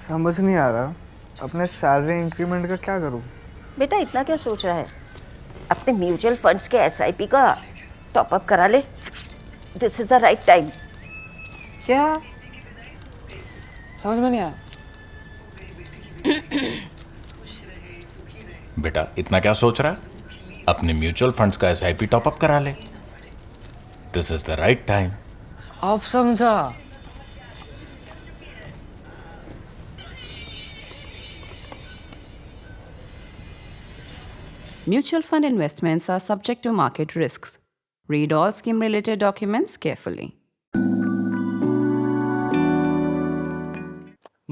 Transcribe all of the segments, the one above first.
समझ नहीं आ रहा अपने सैलरी इंक्रीमेंट का क्या करूं। बेटा इतना क्या सोच रहा है? अपने म्यूचुअल फंड्स के एसआईपी का टॉप अप करा ले। This is the right time. क्या? समझ में नहीं आया। बेटा इतना क्या सोच रहा है? अपने म्यूचुअल फंड्स का एसआईपी टॉपअप करा ले। This is the right time. अब समझा। Mutual fund investments are subject to market risks. Read all scheme related documents carefully.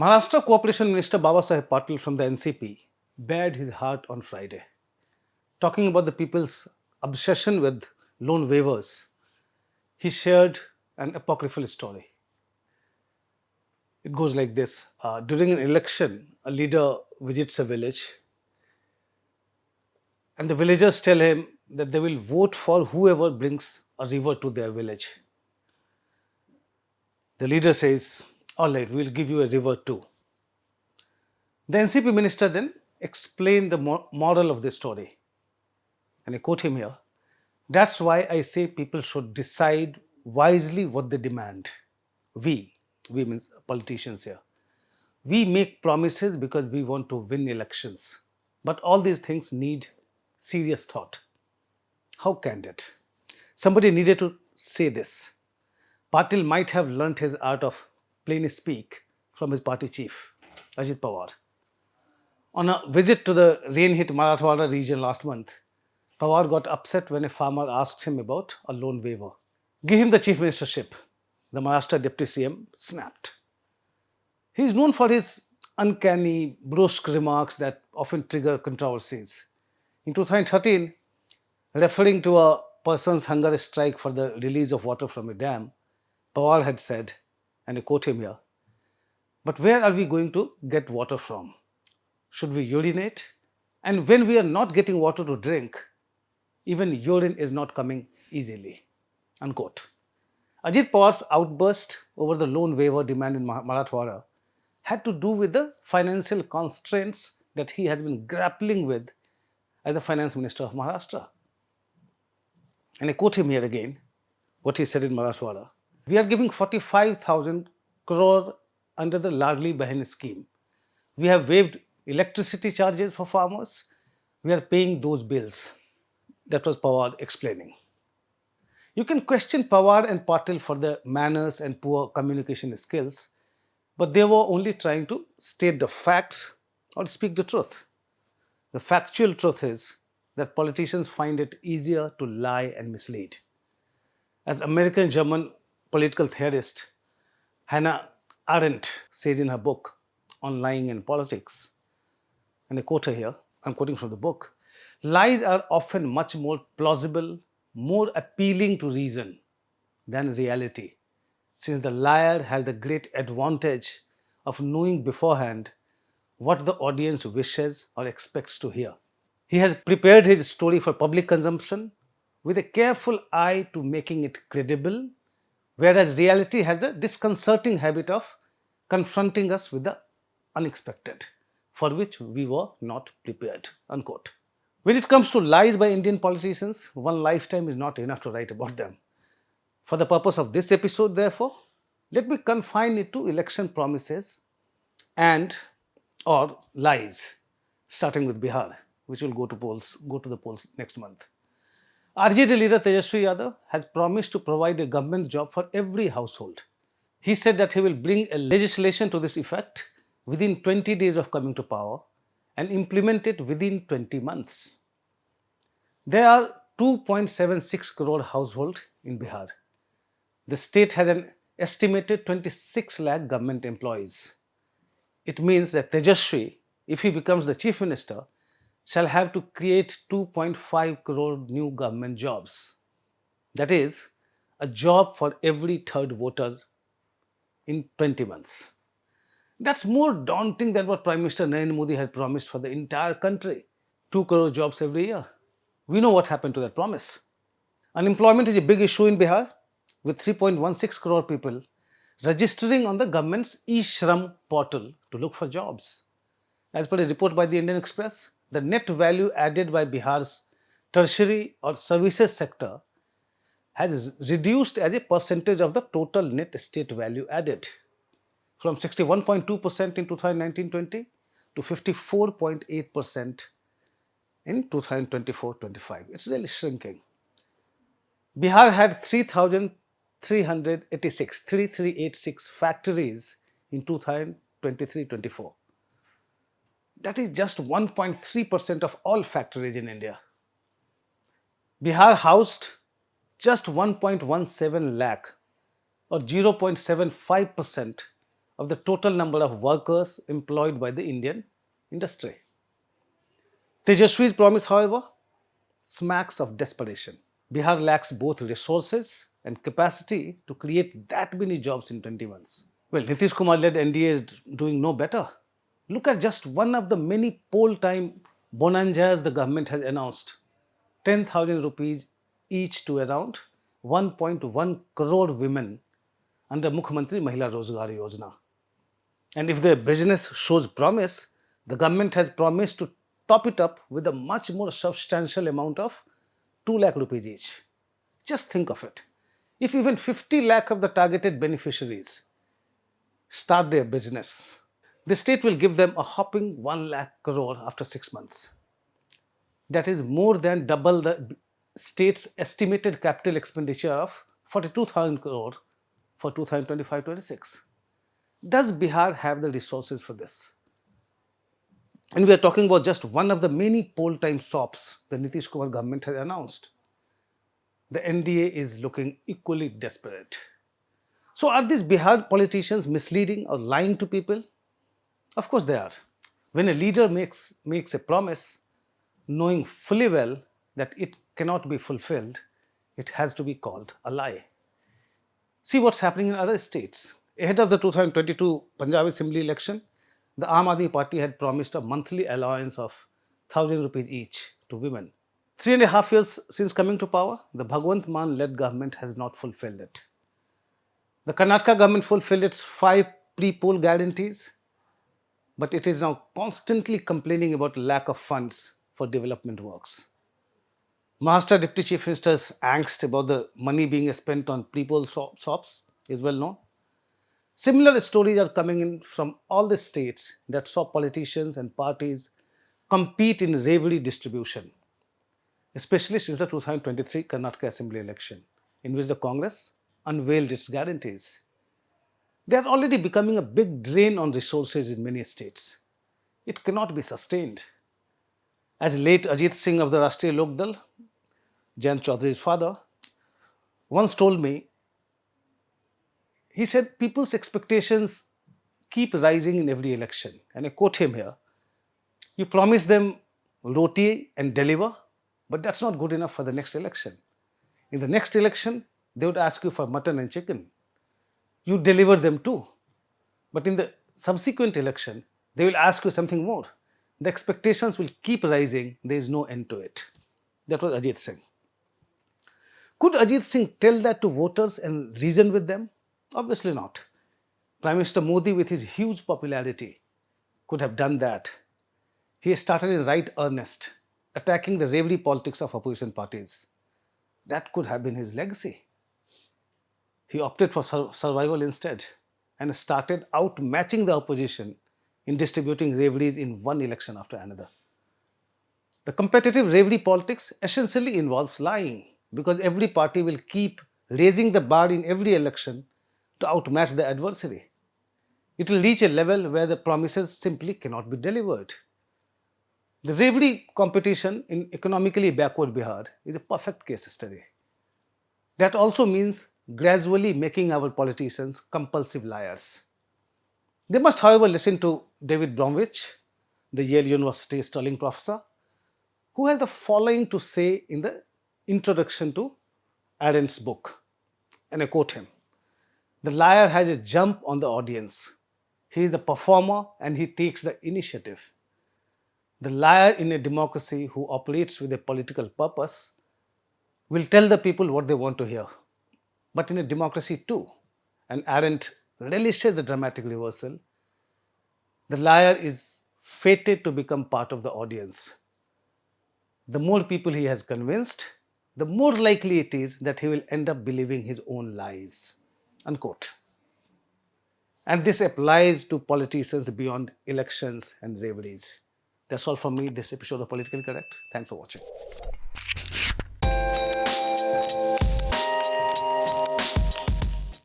Maharashtra Cooperation Minister Babasaheb Patil from the NCP bared his heart on Friday, talking about the people's obsession with loan waivers. He shared an apocryphal story. It goes like this. During an election, a leader visits a village and the villagers tell him that they will vote for whoever brings a river to their village. The leader says, all right, we'll give you a river too. The NCP minister then explained the moral of this story. And I quote him here. That's why I say people should decide wisely what they demand. We means politicians here. We make promises because we want to win elections. But all these things need serious thought. How candid. Somebody needed to say this. Patil might have learnt his art of plain speak from his party chief, Ajit Pawar. On a visit to the rain-hit Marathwada region last month, Pawar got upset when a farmer asked him about a loan waiver. Give him the chief ministership. The Maharashtra deputy CM snapped. He is known for his uncanny, brusque remarks that often trigger controversies. In 2013, referring to a person's hunger strike for the release of water from a dam, Pawar had said, and I quote him here, but where are we going to get water from? Should we urinate? And when we are not getting water to drink, even urine is not coming easily. Unquote. Ajit Pawar's outburst over the loan waiver demand in Marathwada had to do with the financial constraints that he has been grappling with as the finance minister of Maharashtra. And I quote him here again, what he said in Marathwada. We are giving 45,000 crore under the Ladli Bahin scheme. We have waived electricity charges for farmers. We are paying those bills. That was Pawar explaining. You can question Pawar and Patil for their manners and poor communication skills, but they were only trying to state the facts or speak the truth. The factual truth is that politicians find it easier to lie and mislead. As American-German political theorist Hannah Arendt says in her book on lying and politics, and I quote her here, I'm quoting from the book, lies are often much more plausible, more appealing to reason than reality, since the liar has the great advantage of knowing beforehand what the audience wishes or expects to hear. He has prepared his story for public consumption with a careful eye to making it credible, whereas reality has the disconcerting habit of confronting us with the unexpected, for which we were not prepared. Unquote. When it comes to lies by Indian politicians, one lifetime is not enough to write about them. For the purpose of this episode, therefore, let me confine it to election promises and or lies, starting with Bihar, which will go to the polls next month. RJD leader Tejashwi Yadav has promised to provide a government job for every household. He said that he will bring a legislation to this effect within 20 days of coming to power and implement it within 20 months. There are 2.76 crore households in Bihar. The state has an estimated 26 lakh government employees. It means that Tejashwi, if he becomes the chief minister, shall have to create 2.5 crore new government jobs. That is, a job for every third voter in 20 months. That's more daunting than what Prime Minister Narendra Modi had promised for the entire country, 2 crore jobs every year. We know what happened to that promise. Unemployment is a big issue in Bihar. With 3.16 crore people, registering on the government's e-Shram portal to look for jobs. As per a report by the Indian Express, the net value added by Bihar's tertiary or services sector has reduced as a percentage of the total net state value added from 61.2% in 2019-20 to 54.8% in 2024-25. It's really shrinking. Bihar had 3,386 factories in 2023-24. That is just 1.3% of all factories in India. Bihar housed just 1.17 lakh or 0.75% of the total number of workers employed by the Indian industry. Tejashwi's promise, however, smacks of desperation. Bihar lacks both resources and capacity to create that many jobs in 20 months. Well, Nitish Kumar led NDA is doing no better. Look at just one of the many poll time bonanzas the government has announced. 10,000 rupees each to around 1.1 crore women under Mukhyamantri Mahila Rozgar Yojana. And if the business shows promise, the government has promised to top it up with a much more substantial amount of 2 lakh rupees each. Just think of it. If even 50 lakh of the targeted beneficiaries start their business, the state will give them a hopping 1 lakh crore after 6 months. That is more than double the state's estimated capital expenditure of 42,000 crore for 2025-26. Does Bihar have the resources for this? And we are talking about just one of the many poll time SOPs the Nitish Kumar government has announced. The NDA is looking equally desperate. So are these Bihar politicians misleading or lying to people? Of course they are. When a leader makes a promise, knowing fully well that it cannot be fulfilled, it has to be called a lie. See what's happening in other states. Ahead of the 2022 Punjab Assembly election, the Aam Aadmi Party had promised a monthly allowance of 1,000 rupees each to women. 3.5 years since coming to power, the Bhagwant Mann-led government has not fulfilled it. The Karnataka government fulfilled its 5 pre-poll guarantees, but it is now constantly complaining about lack of funds for development works. Maharashtra Deputy Chief Minister's angst about the money being spent on pre-poll SOPs is well known. Similar stories are coming in from all the states that saw politicians and parties compete in revdi distribution, especially since the 2023 Karnataka Assembly election, in which the Congress unveiled its guarantees. They are already becoming a big drain on resources in many states. It cannot be sustained. As late Ajit Singh of the Rashtriya Lok Dal, Jayant Chaudhary's father, once told me, he said, people's expectations keep rising in every election. And I quote him here, you promise them roti and deliver, but that's not good enough for the next election. In the next election, they would ask you for mutton and chicken. You deliver them too. But in the subsequent election, they will ask you something more. The expectations will keep rising. There is no end to it. That was Ajit Singh. Could Ajit Singh tell that to voters and reason with them? Obviously not. Prime Minister Modi, with his huge popularity, could have done that. He started in right earnest, attacking the revdi politics of opposition parties. That could have been his legacy. He opted for survival instead and started outmatching the opposition in distributing revdis in one election after another. The competitive revdi politics essentially involves lying, because every party will keep raising the bar in every election to outmatch the adversary. It will reach a level where the promises simply cannot be delivered. The revdi competition in economically backward Bihar is a perfect case study. That also means gradually making our politicians compulsive liars. They must, however, listen to David Bromwich, the Yale University Sterling professor, who has the following to say in the introduction to Arendt's book. And I quote him, the liar has a jump on the audience. He is the performer and he takes the initiative. The liar in a democracy who operates with a political purpose will tell the people what they want to hear. But in a democracy too, and Arendt relishes the dramatic reversal, the liar is fated to become part of the audience. The more people he has convinced, the more likely it is that he will end up believing his own lies. Unquote. And this applies to politicians beyond elections and reveries. That's all from me, this episode of Politically Correct. Thanks for watching.